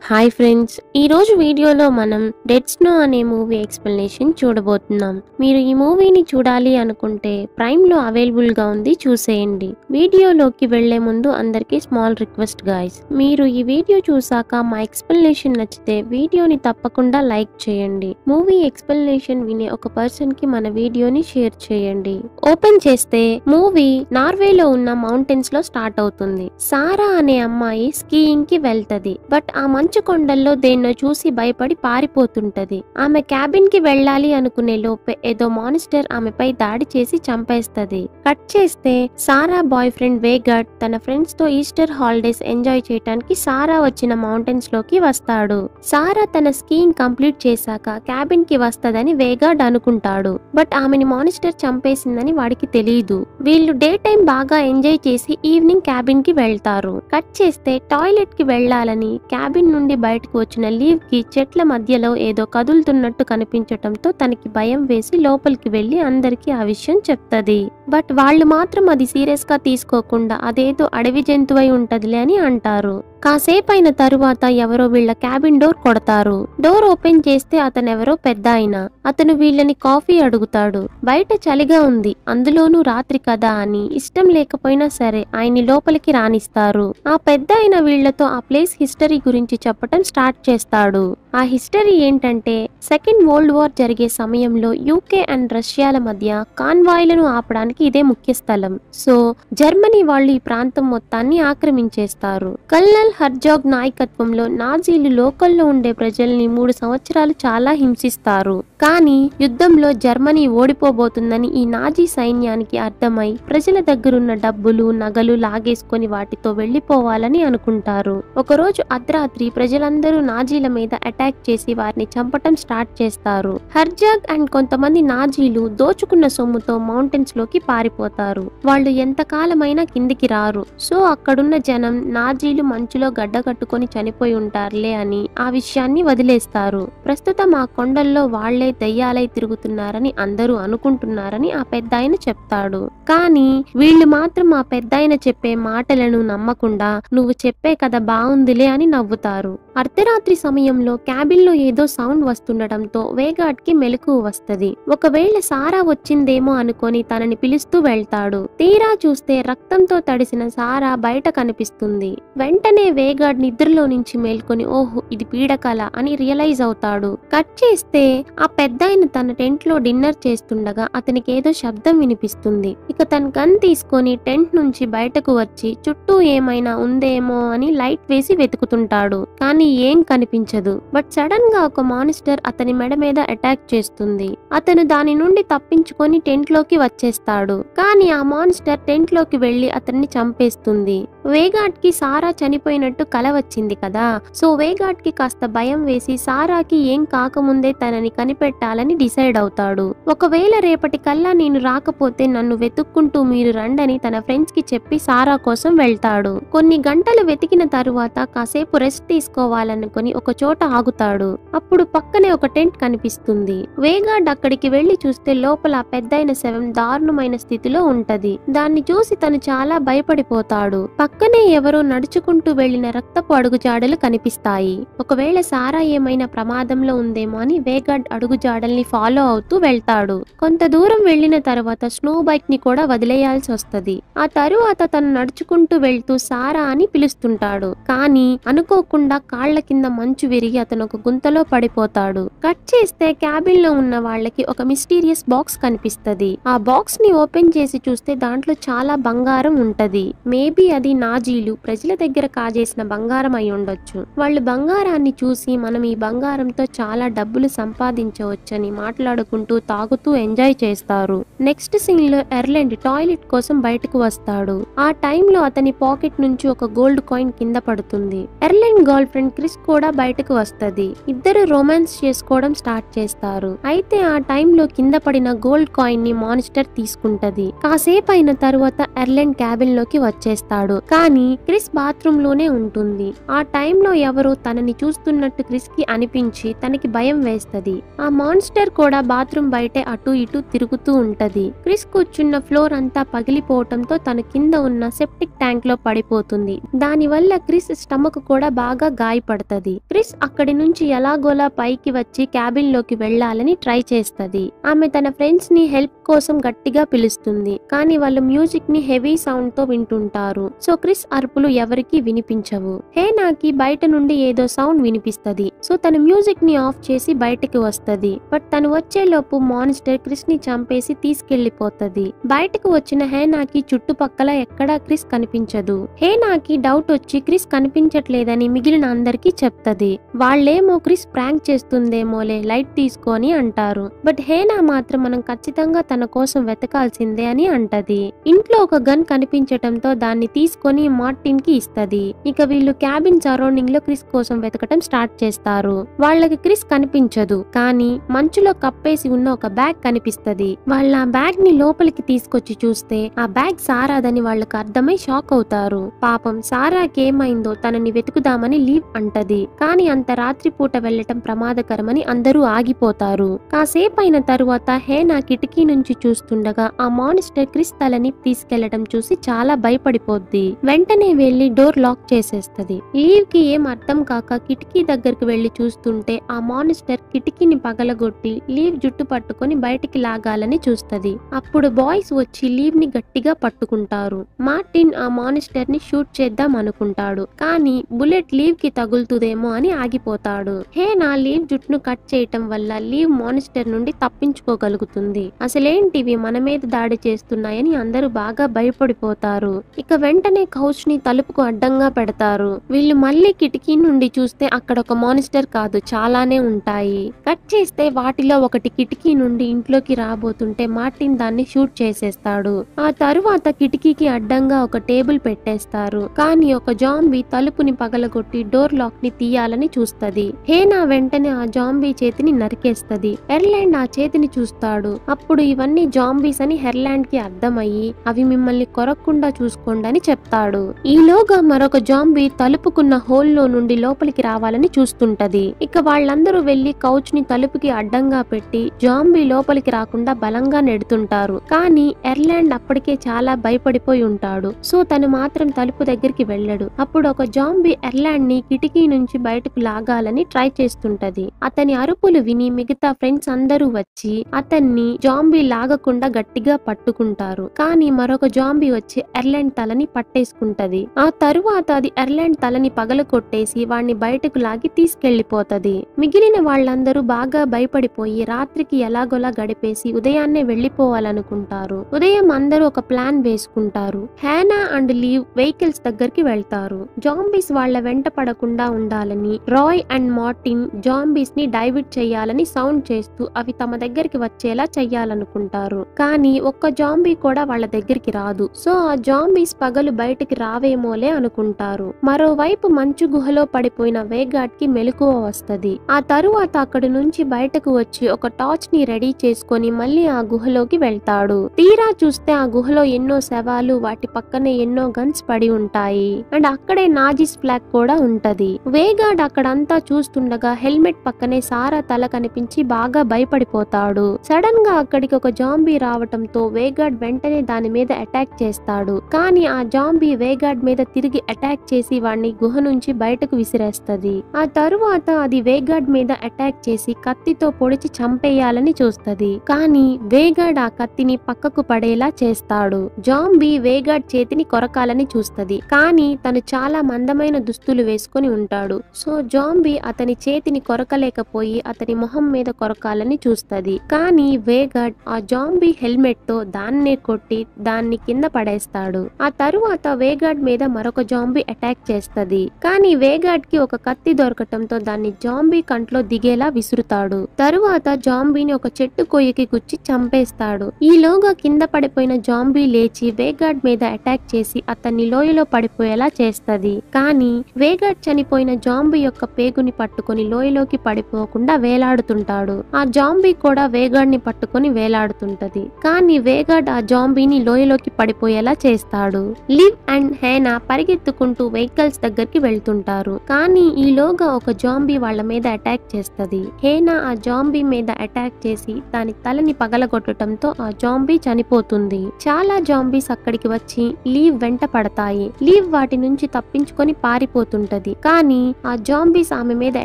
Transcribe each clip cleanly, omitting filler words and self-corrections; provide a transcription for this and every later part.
Hi friends, ఈ రోజు వీడియోలో మనం డెడ్ స్నో అనే మూవీ ఎక్స్ప్లెనేషన్ చూడబోతున్నాం. మీరు ఈ మూవీని చూడాలి అనుకుంటే ప్రైమ్ లో అవైలబుల్ గా ఉంది, చూసేయండి. వీడియోలోకి వెళ్లే ముందు అందరికీ స్మాల్ రిక్వెస్ట్ గాయ్స్, మీరు ఈ వీడియో చూసాక మా ఎక్స్ప్లెనేషన్ నచ్చితే వీడియోని తప్పకుండా లైక్ చేయండి. మూవీ ఎక్స్ప్లెనేషన్ వినే ఒక పర్సన్ కి మన వీడియోని షేర్ చేయండి. ఓపెన్ చేస్తే మూవీ నార్వేలో ఉన్న మౌంటైన్స్ లో స్టార్ట్ అవుతుంది. సారా అనే అమ్మాయి స్కీయింగ్ కి వెళ్తది. బట్ ఆ మంచు కొండల్లో దేన్నో చూసి భయపడి పారిపోతుంటది. ఆమె క్యాబిన్ కి వెళ్ళాలి అనుకునే లోపే ఏదో మాన్స్టర్ ఆమెపై దాడి చేసి చంపేస్తది. కట్ చేస్తే సారా బాయ్ ఫ్రెండ్ వేగార్డ్ తన ఫ్రెండ్స్ తో ఈస్టర్ హాలిడేస్ ఎంజాయ్ చేయడానికి సారా వచ్చిన మౌంటైన్స్ లోకి వస్తాడు. సారా తన స్కీయింగ్ కంప్లీట్ చేశాక క్యాబిన్ కి వస్తదని వేగార్డ్ అనుకుంటాడు. బట్ ఆమెని మాన్స్టర్ చంపేసిందని వాడికి తెలియదు. వీళ్ళు డే టైం బాగా ఎంజాయ్ చేసి ఈవినింగ్ క్యాబిన్ కి వెళ్తారు. కట్ చేస్తే టాయిలెట్ కి వెళ్లాలని క్యాబిన్ నుండి బయటకు వచ్చిన లీవ్ కి చెట్ల మధ్యలో ఏదో కదులుతున్నట్టు కనిపించటంతో తనకి భయం వేసి లోపలికి వెళ్లి అందరికి ఆ విషయం చెప్తది. బట్ వాళ్ళు మాత్రం అది సీరియస్ గా తీసుకోకుండా అదేదో అడవి జంతువై ఉంటదిలే అని అంటారు. కాసేపైన తరువాత ఎవరో వీళ్ళ క్యాబిన్ డోర్ కొడతారు. డోర్ ఓపెన్ చేస్తే అతనెవరో పెద్ద ఆయన. అతను వీళ్ళని కాఫీ అడుగుతాడు. బయట చలిగా ఉంది, అందులోనూ రాత్రి కదా అని ఇష్టం లేకపోయినా సరే ఆయన్ని లోపలికి రానిస్తారు. ఆ పెద్ద ఆయన వీళ్లతో ఆ ప్లేస్ హిస్టరీ గురించి చెప్పటం స్టార్ట్ చేస్తాడు. ఆ హిస్టరీ ఏంటంటే, సెకండ్ వరల్డ్ వార్ జరిగే సమయంలో యూకే అండ్ రష్యాల మధ్య కాన్వాయ్లను ఆపడానికి ఇదే ముఖ్య స్థలం. సో జర్మనీ వాళ్ళు ఈ ప్రాంతం మొత్తాన్ని ఆక్రమించేస్తారు. కల్నల్ హర్జాగ్ నాయకత్వంలో నాజీలు లోకల్లో ఉండే ప్రజల్ని 3 సంవత్సరాలు చాలా హింసిస్తారు. కానీ యుద్ధంలో జర్మనీ ఓడిపోబోతుందని ఈ నాజీ సైన్యానికి అర్థమై ప్రజల దగ్గరున్న డబ్బులు నగలు లాగేసుకొని వాటితో వెళ్లిపోవాలని అనుకుంటారు. ఒకరోజు అర్ధరాత్రి ప్రజలందరూ నాజీల మీద అటాక్ చేసి వారిని చంపటం స్టార్ట్ చేస్తారు. హర్జాగ్ అండ్ కొంతమంది నాజీలు దోచుకున్న సొమ్ముతో మౌంటైన్స్ లోకి పారిపోతారు. వాళ్ళు ఎంతకాలమైనా కిందికి రారు. సో అక్కడున్న జనం నాజీలు మంచులో గడ్డ కట్టుకొని చనిపోయి ఉంటారులే అని ఆ విషయాన్ని వదిలేస్తారు. ప్రస్తుతం ఆ కొండల్లో వాళ్లే దయ్యాలై తిరుగుతున్నారని అందరూ అనుకుంటున్నారని ఆ పెద్దాయన చెప్తాడు. కానీ వీళ్ళు మాత్రం ఆ పెద్దాయన చెప్పే మాటలను నమ్మకుండా నువ్వు చెప్పే కథ బాగుందిలే అని నవ్వుతారు. అర్ధరాత్రి సమయంలో క్యాబిన్ లో ఏదో సౌండ్ వస్తుండటంతో వేగార్డ్ కి మెలకువ వస్తది. ఒకవేళ సారా వచ్చిందేమో అనుకొని తనని పిలుస్తూ వెళ్తాడు. తీరా చూస్తే రక్తంతో తడిసిన సారా బయట కనిపిస్తుంది. వెంటనే వేగార్డ్ నిద్రలో నుంచి మేల్కొని ఓహో ఇది పీడకల అని రియలైజ్ అవుతాడు. కట్ చేస్తే ఆ పెద్దాయన తన టెంట్ లో డిన్నర్ చేస్తుండగా అతనికి ఏదో శబ్దం వినిపిస్తుంది. ఇక తన గన్ తీసుకొని టెంట్ నుంచి బయటకు వచ్చి చుట్టూ ఏమైనా ఉందేమో అని లైట్ వేసి వెతుకుతుంటాడు. కానీ ఏం కనిపించదు. బట్ సడన్ గా ఒక మాన్స్టర్ అతని మెడ మీద అటాక్ చేస్తుంది. అతను దాని నుండి తప్పించుకొని టెంట్ లోకి వచ్చేస్తాడు. కానీ ఆ మాన్స్టర్ టెంట్ లోకి వెళ్లి అతన్ని చంపేస్తుంది. వేగార్డ్ కి సారా చనిపోయినట్టు కల వచ్చింది కదా. సో వేగార్డ్ కి కాస్త భయం వేసి సారాకి ఏం కాకముందే తనని కనిపెట్టాలని డిసైడ్ అవుతాడు. ఒకవేళ రేపటి కల్లా నేను రాకపోతే నన్ను వెతుక్కుంటూ మీరు రండని తన ఫ్రెండ్స్ కి చెప్పి సారా కోసం వెళ్తాడు. కొన్ని గంటలు వెతికిన తరువాత కాసేపు రెస్ట్ తీసుకోవాలనుకుని ఒక చోట ఆగుతాడు. అప్పుడు పక్కనే ఒక టెంట్ కనిపిస్తుంది. వేగార్డ్ అక్కడికి వెళ్లి చూస్తే లోపల పెద్దయిన శవం దారుణమైన స్థితిలో ఉంటది. దాన్ని చూసి తను చాలా భయపడిపోతాడు. పక్కనే ఎవరో నడుచుకుంటూ వెళ్లిన రక్తపు అడుగుజాడలు కనిపిస్తాయి. ఒకవేళ సారా ఏమైనా ప్రమాదంలో ఉందేమో అని వేగార్డ్ అడుగుజాడల్ని ఫాలో అవుతూ వెళ్తాడు. కొంత దూరం వెళ్లిన తర్వాత స్నో బైక్ ని కూడా వదిలేయాల్సి వస్తది. ఆ తరువాత తను నడుచుకుంటూ వెళ్తూ సారా అని పిలుస్తుంటాడు. కానీ అనుకోకుండా కాళ్ల కింద మంచు విరిగి అతను ఒక గుంతలో పడిపోతాడు. కట్ చేస్తే క్యాబిన్ లో ఉన్న వాళ్ళకి ఒక మిస్టీరియస్ బాక్స్ కనిపిస్తది. ఆ బాక్స్ ని ఓపెన్ చేసి చూస్తే దాంట్లో చాలా బంగారం ఉంటది. మేబీ అది నాజీలు ప్రజల దగ్గర కాజేసిన బంగారం అయి ఉండొచ్చు. వాళ్ళు బంగారాన్ని చూసి మనం ఈ బంగారంతో చాలా డబ్బులు సంపాదించవచ్చని మాట్లాడుకుంటూ తాగుతూ ఎంజాయ్ చేస్తారు. నెక్స్ట్ సీన్ లో ఎర్లెండ్ టాయిలెట్ కోసం బయటకు వస్తాడు. ఆ టైంలో అతని పాకెట్ నుంచి ఒక గోల్డ్ కాయిన్ కింద పడుతుంది. ఎర్లెండ్ గర్ల్ ఫ్రెండ్ క్రిస్ కూడా బయటకు వస్తది. ఇద్దరు రొమాన్స్ చేసుకోవడం స్టార్ట్ చేస్తారు. అయితే ఆ టైంలో కింద పడిన గోల్డ్ కాయిన్ ని మాన్స్టర్ తీసుకుంటది. కాసేపు అయిన తరువాత ఎర్లెండ్ క్యాబిన్ లోకి వచ్చేస్తాడు. కానీ క్రిస్ బాత్రూమ్ లోనే ఉంటుంది. ఆ టైంలో ఎవరో తనని చూస్తున్నట్టు క్రిస్ కి అనిపించి తనకి భయం వేస్తది. ఆ మాన్స్టర్ కూడా బాత్రూమ్ బయటే అటు ఇటు తిరుగుతూ ఉంటది. క్రిస్ కూర్చున్న ఫ్లోర్ అంతా పగిలిపోవటంతో తన కింద ఉన్న సెప్టిక్ ట్యాంక్ లో పడిపోతుంది. దానివల్ల క్రిస్ స్టమక్ కూడా బాగా గాయపడుతుంది. క్రిస్ అక్కడి నుంచి ఎలాగోలా పైకి వచ్చి క్యాబిన్ లోకి వెళ్లాలని ట్రై చేస్తది. ఆమె తన ఫ్రెండ్స్ ని హెల్ప్ కోసం గట్టిగా పిలుస్తుంది. కానీ వాళ్ళు మ్యూజిక్ ని హెవీ సౌండ్ తో వింటుంటారు. సో క్రిస్ అరుపులు ఎవరికి వినిపించవు. హేనాకి బయట నుండి ఏదో సౌండ్ వినిపిస్తది. సో తన మ్యూజిక్ ని ఆఫ్ చేసి బయటకు వస్తది. బట్ తను వచ్చేలోపు మాన్స్టర్ క్రిస్ ని చంపేసి తీసుకెళ్లిపోతది. బయటకు వచ్చిన హేనాకి చుట్టుపక్కల ఎక్కడా క్రిస్ కనిపించదు. హేనాకి డౌట్ వచ్చి క్రిస్ కనిపించట్లేదని మిగిలిన అందరికీ చెప్తది. వాళ్ళేమో క్రిస్ ప్రాంక్ చేస్తుందేమోలే, లైట్ తీసుకొని అంటారు. బట్ హేనా మాత్రం మనం ఖచ్చితంగా తన కోసం వెతకాల్సిందే అని అంటది. ఇంట్లో ఒక గన్ కనిపించటంతో దాన్ని తీసుకొని మార్టిన్ కి ఇస్తది. ఇక వీళ్ళు క్యాబిన్ సరౌండింగ్ లో క్రిస్ కోసం వెతకటం స్టార్ట్ చేస్తారు. వాళ్ళకి క్రిస్ కనిపించదు. కానీ మంచులో కప్పేసి ఉన్న ఒక బ్యాగ్ కనిపిస్తది. వాళ్ళ ఆ బ్యాగ్ ని లోపలికి తీసుకొచ్చి చూస్తే ఆ బ్యాగ్ సారాదని వాళ్ళకి అర్థమై షాక్ అవుతారు. పాపం సారాకేమైందో తనని వెతుకుదామని లీవ్ అంటది. కానీ అంత రాత్రిపూట వెళ్లటం ప్రమాదకరమని అందరూ ఆగిపోతారు. కాసేపైన తరువాత హేనా కిటికీ నుంచి చూస్తుండగా ఆ మాన్స్టర్ క్రిస్ తలని తీసుకెళ్లడం చూసి చాలా భయపడిపోద్ది. వెంటనే వెళ్లి డోర్ లాక్ చేసేస్తది. లీవ్ కి ఏం అర్థం కాక కిటికీ దగ్గరకు వెళ్లి చూస్తుంటే ఆ మాన్స్టర్ కిటికీని పగలగొట్టి లీవ్ జుట్టు పట్టుకొని బయటికి లాగాలని చూస్తది. అప్పుడు బాయ్స్ వచ్చి లీవ్ ని గట్టిగా పట్టుకుంటారు. మార్టిన్ ఆ మాన్స్టర్ ని షూట్ చేద్దాం అనుకుంటాడు. కానీ బుల్లెట్ లీవ్ కి తగులుతుందేమో అని ఆగిపోతాడు. హేనా లీవ్ జుట్టును కట్ చేయటం వల్ల లీవ్ మాన్స్టర్ నుండి తప్పించుకోగలుగుతుంది. అసలేంటివి మన మీద దాడి చేస్తున్నాయని అందరూ బాగా భయపడిపోతారు. ఇక వెంటనే కౌచ్ ని తలుపుకు అడ్డంగా పెడతారు. వీళ్ళు మళ్ళీ కిటికీ నుండి చూస్తే అక్కడ ఒక మాన్స్టర్ కాదు, చాలానే ఉంటాయి. కట్ చేస్తే వాటిలో ఒకటి కిటికీ నుండి ఇంట్లోకి రాబోతుంటే మార్టిన్ దాన్ని షూట్ చేసేస్తాడు. ఆ తరువాత కిటికీకి అడ్డంగా ఒక టేబుల్ పెట్టేస్తారు. కానీ ఒక జాంబీ తలుపుని పగలగొట్టి డోర్ లాక్ ని తీయాలని చూస్తది. హేనా వెంటనే ఆ జాంబీ చేతిని నరికేస్తది. ఎర్లాండ్ ఆ చేతిని చూస్తాడు. అప్పుడు ఇవన్నీ జాంబీస్ అని హెర్లాండ్ కి అర్థమయ్యి అవి మిమ్మల్ని కొరక్కుండా చూసుకోండి అని చెప్తాడు. ఈలోగా మరొక జాంబీ తలుపుకున్న హోల్లో నుండి లోపలికి రావాలని చూస్తుంటది. ఇక వాళ్ళందరూ వెళ్లి కౌచ్ ని తలుపుకి అడ్డంగా పెట్టి జాంబీ లోపలికి రాకుండా బలంగా నెడుతుంటారు. కానీ ఎర్లాండ్ అప్పటికే చాలా భయపడిపోయి ఉంటాడు. సో తను మాత్రం తలుపు దగ్గరికి వెళ్ళడు. అప్పుడు ఒక జాంబీ ఎర్లాండ్ ని కిటికీ నుంచి బయటకు లాగాలని ట్రై చేస్తుంటది. అతని అరుపులు విని మిగతా ఫ్రెండ్స్ అందరూ వచ్చి అతన్ని జాంబీ లాగకుండా గట్టిగా పట్టుకుంటారు. కానీ మరొక జాంబీ వచ్చి ఎర్లాండ్ తలని పట్టేసుకుంటది. ఆ తరువాత అది ఎర్లాండ్ తలని పగలకొట్టేసి వాణ్ణి బయటకు లాగి తీసుకెళ్లిపోతది. మిగిలిన వాళ్ళందరూ బాగా భయపడిపోయి రాత్రికి ఎలాగోలా గడిపేసి ఉదయాన్నే వెళ్లిపోవాలనుకుంటారు. ఉదయం అందరూ ఒక ప్లాన్ వేసుకుంటారు. హేనా అండ్ లీవ్ వెహికల్స్ దగ్గరికి వెళ్తారు. జాంబీస్ వాళ్ళ వెంట పడకుండా ఉండాలని రాయ్ అండ్ మార్టిన్ జాంబీస్ ని డైవర్ట్ చేయాలని సౌండ్ చేస్తూ అవి తమ దగ్గరికి వచ్చేలా చెయ్యాలనుకుంటారు. కానీ ఒక్క జాంబీ కూడా వాళ్ళ దగ్గరికి రాదు. సో ఆ జాంబీస్ పగలు బయటికి రావేమోలే అనుకుంటారు. మరోవైపు మంచు గుహలో పడిపోయిన వేగాడ్ కి మెలకువ వస్తది. ఆ తరువాత అక్కడి నుంచి బయటకు వచ్చి ఒక టార్చ్ ని రెడీ చేసుకొని మళ్ళీ ఆ గుహలోకి వెళ్తాడు. తీరా చూస్తే ఆ గుహలో ఎన్నో శవాలు, వాటి పక్కనే ఎన్నో గన్స్ పడి ఉంటాయి. అండ్ అక్కడే నాజీస్ ఫ్లాగ్ కూడా ఉంటది. వేగాడ్ అక్కడంతా చూస్తుండగా హెల్మెట్ పక్కనే సారా తల కనిపించి బాగా భయపడిపోతాడు. సడన్ గా అక్కడికి ఒక జాంబీ రావటంతో వేగాడ్ వెంటనే దాని మీద అటాక్ చేస్తాడు. కానీ ఆ జాంబీ వేగాడ్ మీద తిరిగి అటాక్ చేసి వాణ్ణి గుహ నుంచి బయటకు విసిరేస్తది. ఆ తరువాత అది వేగాడ్ మీద అటాక్ చేసి కత్తితో పొడిచి చంపేయాలని చూస్తది. కానీ వేగాడ్ ఆ కత్తిని పక్కకు పడేలా చేస్తాడు. జాంబీ వేగాడ్ చేతిని కొరకాలని చూస్తది. కానీ తను చాలా మందమైన దుస్తులు వేసుకొని ఉంటాడు. సో జాంబీ అతని చేతిని కొరకలేకపోయి అతని మొహం మీద కొరకాలని చూస్తది. కానీ వేగాడ్ ఆ జాంబీ హెల్మెట్ తో దాన్నే కొట్టి దాన్ని కింద పడేస్తాడు. ఆ తరువాత వేగాడ్ మీద మరొక జాంబీ అటాక్ చేస్తది. కానీ వేగాడ్ కి ఒక కత్తి దొరకటంతో దాన్ని జాంబీ కంట్లో దిగేలా విసురుతాడు. తరువాత జాంబీని ఒక చెట్టు కొయ్యకి గుచ్చి చంపేస్తాడు. ఈలోగా కింద పడిపోయిన జాంబీ లేచి వేగాడ్ మీద అటాక్ చేసి అతన్ని లోయలో పడిపోయేలా చేస్తది. కానీ వేగాడ్ చనిపోయిన జాంబీ యొక్క పేగుని పట్టుకొని లోయలోకి పడిపోకుండా వేలాడుతుంటాడు. ఆ జాంబీ కూడా వేగాడ్ ని పట్టుకొని వేలాడుతుంటది. కానీ వేగాడ్ ఆ జాంబీని లోయలోకి పడిపోయేలా చేస్తాడు. లివ్ లీవ్ అండ్ హేనా పరిగెత్తుకుంటూ వెహికల్స్ దగ్గరికి వెళ్తుంటారు. కానీ ఈలోగా ఒక జాంబీ వాళ్ళ మీద అటాక్ చేస్తది. హేనా ఆ జాంబీ మీద అటాక్ చేసి దాని తలని పగలగొట్టడంతో ఆ జాంబీ చనిపోతుంది. చాలా జాంబీస్ అక్కడికి వచ్చి లీవ్ వెంట పడతాయి. లీవ్ వాటి నుంచి తప్పించుకొని పారిపోతుంటది. కానీ ఆ జాంబీస్ ఆమె మీద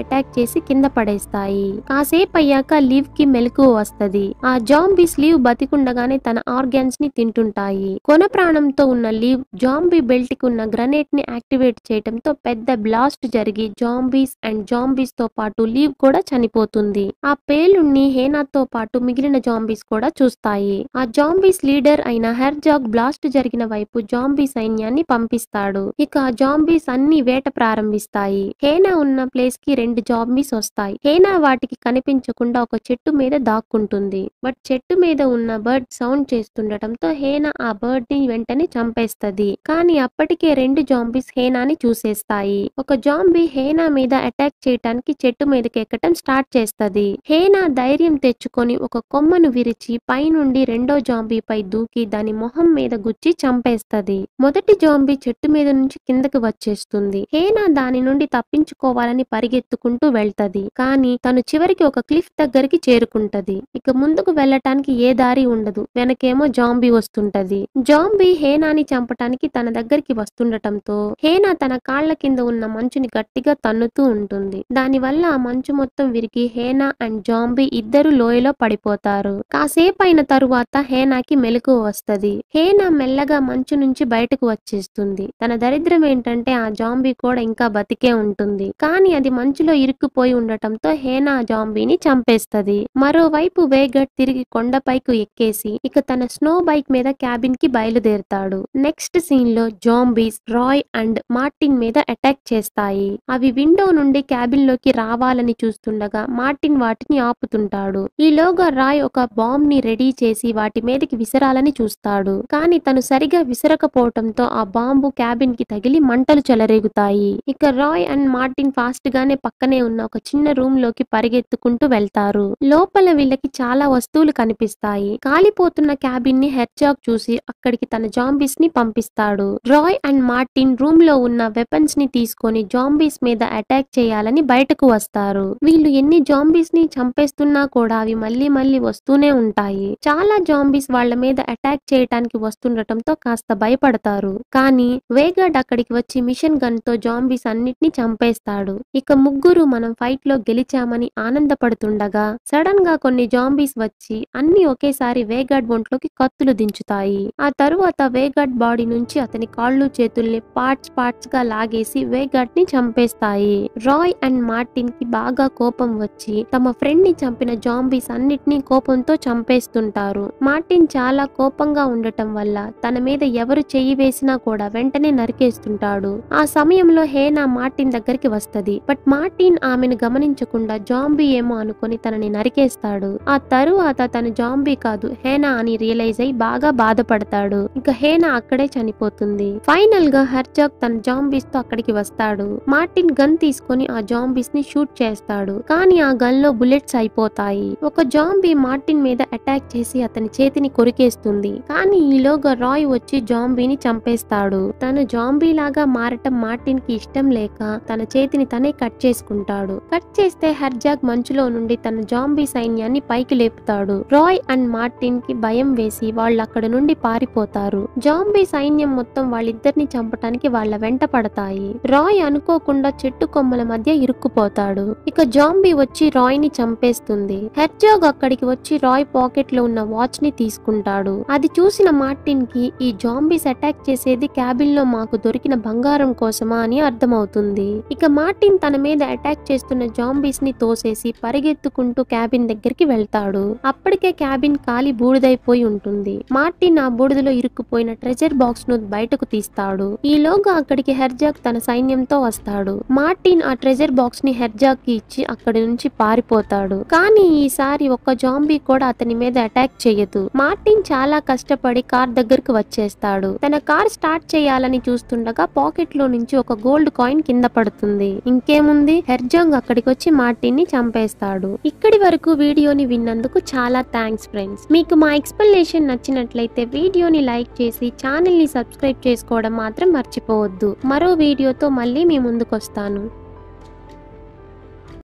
అటాక్ చేసి కింద పడేస్తాయి. కాసేపు అయ్యాక లీవ్ కి మెలకువ వస్తది. ఆ జాంబీస్ లీవ్ బతికుండగానే తన ఆర్గాన్స్ ని తింటుంటాయి. కొన ప్రాణంతో ఉన్న లీవ్ జాంబీ బెల్ట్ కి ఉన్న గ్రనేట్ ని యాక్టివేట్ చేయడంతో పెద్ద బ్లాస్ట్ జరిగి జాంబీస్ తో పాటు లీవ్ కూడా చనిపోతుంది. ఆ పేలుణ్ణి హేనాతో పాటు మిగిలిన జాంబీస్ కూడా చూస్తాయి. ఆ జాంబీస్ లీడర్ అయిన హెర్జాగ్ బ్లాస్ట్ జరిగిన వైపు జాంబీ సైన్యాన్ని పంపిస్తాడు. ఇక ఆ జాంబీస్ అన్ని వేట ప్రారంభిస్తాయి. హేనా ఉన్న ప్లేస్ కి 2 జాంబీస్ వస్తాయి. హేనా వాటికి కనిపించకుండా ఒక చెట్టు మీద దాక్కుంటుంది. బట్ చెట్టు మీద ఉన్న బర్డ్ సౌండ్ చేస్తుండటంతో హేనా ఆ బర్డ్ ని వెంటనే చంపేస్తది. కానీ అప్పటికే 2 జాంబీస్ హేనాని చూసేస్తాయి. ఒక జాంబీ హేనా మీద అటాక్ చేయటానికి చెట్టు మీదకి ఎక్కటం స్టార్ట్ చేస్తది. హేనా ధైర్యం తెచ్చుకొని ఒక కొమ్మను విరిచి పైనుండి రెండో జాంబీపై దూకి దాని మొహం మీద గుచ్చి చంపేస్తది. మొదటి జాంబీ చెట్టు మీద నుంచి కిందకి వచ్చేస్తుంది. హేనా దాని నుండి తప్పించుకోవాలని పరిగెత్తుకుంటూ వెళ్తది. కానీ తను చివరికి ఒక క్లిఫ్ దగ్గరికి చేరుకుంటది. ఇక ముందుకు వెళ్ళటానికి ఏ దారి ఉండదు. వెనకేమో జాంబీ వస్తుంటది. జాంబీ హేనాని చంపటానికి తన దగ్గరికి వస్తుండటంతో హేనా తన కాళ్ల కింద ఉన్న మంచుని గట్టిగా తన్నుతూ ఉంటుంది. దానివల్ల ఆ మంచు మొత్తం విరిగి హేనా అండ్ జాంబీ ఇద్దరు లోయలో పడిపోతారు. కాసేపైన తరువాత హేనాకి మెలకువ వస్తది. హేనా మెల్లగా మంచు నుంచి బయటకు వచ్చేస్తుంది. తన దరిద్రం ఏంటంటే ఆ జాంబీ కూడా ఇంకా బతికే ఉంటుంది. కానీ అది మంచులో ఇరుక్కుపోయి ఉండటంతో హేనా ఆ జాంబీని చంపేస్తది. మరోవైపు వేగట్ తిరిగి కొండపైకి ఎక్కేసి ఇక తన స్నో బైక్ మీద క్యాబిన్ కి బయలుదేరుతాడు. నెక్స్ట్ సీన్ లో జాంబీస్ రాయ్ అండ్ మార్టిన్ మీద అటాక్ చేస్తాయి. అవి విండో నుండి క్యాబిన్ లోకి రావాలని చూస్తుండగా మార్టిన్ వాటిని ఆపుతుంటాడు. ఈలోగా రాయ్ ఒక బాంబ్ ని రెడీ చేసి వాటి మీదకి విసరాలని చూస్తాడు. కానీ తను సరిగా విసరకపోవటంతో ఆ బాంబు క్యాబిన్ కి తగిలి మంటలు చెలరేగుతాయి. ఇక రాయ్ అండ్ మార్టిన్ ఫాస్ట్ గానే పక్కనే ఉన్న ఒక చిన్న రూమ్ లోకి పరిగెత్తుకుంటూ వెళ్తారు. లోపల వీళ్ళకి చాలా వస్తువులు కనిపిస్తాయి. కాలిపోతున్న క్యాబిన్ ని హెర్జాగ్ చూసి అక్కడికి తన జాంబీస్ ని పంపిస్తాడు. రాయ్ అండ్ మార్టిన్ రూమ్ లో ఉన్న వెపన్స్ ని తీసుకొని జాంబీస్ మీద అటాక్ చేయాలని బయటకు వస్తారు. వీళ్ళు ఎన్ని జాంబీస్ ని చంపేస్తున్నా కూడా అవి మళ్ళీ వస్తూనే ఉంటాయి. చాలా జాంబీస్ వాళ్ళ మీద అటాక్ చేయటానికి వస్తుండటంతో కాస్త భయపడతారు. కానీ వేగాడ్ అక్కడికి వచ్చి మిషన్ గన్ తో జాంబీస్ అన్నిటిని చంపేస్తాడు. ఇక ముగ్గురు మనం ఫైట్ లో గెలిచామని ఆనందపడుతుండగా సడన్ గా కొన్ని జాంబీస్ వచ్చి అన్ని ఒకేసారి వేగాడ్ ఒంట్లోకి కత్తులు దించుతాయి. ఆ తరువాత వేగాడ్ బాడీ నుంచి అతని కాళ్ళు చేతుల్ని పార్ట్స్ గా లాగేసి వేగాడ్ ని చంపేస్తాయి. రాయ్ అండ్ మార్టిన్ కి బాగా కోపం వచ్చి తమ ఫ్రెండ్ ని చంపిన జాంబీస్ అన్నిటినీ కోపంతో చంపేస్తుంటారు. మార్టిన్ చాలా కోపంగా ఉండటం వల్ల తన మీద ఎవరు చెయ్యి వేసినా కూడా వెంటనే నరికేస్తుంటాడు. ఆ సమయంలో హేనా మార్టిన్ దగ్గరికి వస్తది. బట్ మార్టిన్ ఆమెను గమనించకుండా జాంబీ ఏమో అనుకొని తనని నరికేస్తాడు. ఆ తరువాత తను జాంబీ కాదు హేనా అని రియలైజ్ అయి బాగా బాధపడతాడు. ఇక హేనా అక్కడే చనిపోతుంది. ఫైనల్ గా హెర్జాగ్ తన జాంబీస్ తో అక్కడికి వస్తాడు. మార్టిన్ గన్ తీసుకొని ఆ జాంబీస్ ని షూట్ చేస్తాడు. కానీ ఆ గన్ లో బుల్లెట్స్ అయిపోతాయి. ఒక జాంబీ మార్టిన్ మీద అటాక్ చేసి అతని చేతిని కొరికేస్తుంది. కానీ ఈలోగా రాయ్ వచ్చి జాంబీని చంపేస్తాడు. తను జాంబీ లాగా మారటం మార్టిన్ కి ఇష్టం లేక తన చేతిని తనే కట్ చేసుకుంటాడు. కట్ చేస్తే హెర్జాగ్ మంచులో నుండి తన జాంబీ సైన్యాన్ని పైకి లేపుతాడు. రాయ్ అండ్ మార్టిన్ కి భయం వేసి వాళ్ళు అక్కడ నుండి పారిపోతారు. జాంబీ సైన్యం మొత్తం వాళ్ళిద్దరిని చంపటానికి వాళ్ళ వెంట పడతాయి. రాయ్ అనుకోకుండా చెట్టు కొమ్మల మధ్య ఇరుక్కుపోతాడు. ఇక జాంబీ వచ్చి రాయ్ ని చంపేస్తుంది. హెర్జాగ్ అక్కడికి వచ్చి రాయ్ పాకెట్ లో ఉన్న వాచ్ ని తీసుకుంటాడు. అది చూసిన మార్టిన్ కి ఈ జాంబీస్ అటాక్ చేసేది క్యాబిన్ లో మాకు దొరికిన బంగారం కోసమా అని అర్థమవుతుంది. ఇక మార్టిన్ తన మీద అటాక్ చేస్తున్న జాంబీస్ ని తోసేసి పరిగెత్తుకుంటూ క్యాబిన్ దగ్గరికి వెళ్తాడు. అప్పటికే క్యాబిన్ కాలి బూడిదైపోయి ఉంటుంది. మార్టిన్ ఆ బూడిదలో ఇరుక్కుపోయిన ట్రెజర్ బాక్స్ ను బయటకు తీస్తాడు. ఈలోగా అక్కడికి హెర్జాగ్ తన సైన్యంతో వస్తాడు. మార్టిన్ ఆ ట్రెజర్ బాక్స్ ని హెర్జాగ్ కి ఇచ్చి అక్కడి నుంచి పారిపోతాడు. కానీ ఈసారి ఒక్క జాంబీ కూడా అతని మీద అటాక్ చేయదు. మార్టిన్ చాలా కష్టపడి కార్ దగ్గరకు వచ్చేస్తాడు. తన కార్ స్టార్ట్ చేయాలని చూస్తుండగా పాకెట్ లో నుంచి ఒక గోల్డ్ కాయిన్ కింద పడుతుంది. ఇంకేముంది, హెర్జాగ్ అక్కడికి వచ్చి మార్టిన్ ని చంపేస్తాడు. ఇక్కడి వరకు వీడియోని విన్నందుకు చాలా థ్యాంక్స్ ఫ్రెండ్స్. మీకు మా ఎక్స్ప్లనేషన్ నచ్చినట్లయితే వీడియోని లైక్ చేసి ఛానల్ ని సబ్స్క్రైబ్ సబ్స్క్రైబ్ చేసుకోవడం మాత్రం మర్చిపోవద్దు. మరో వీడియోతో మళ్ళీ మీ ముందుకొస్తాను.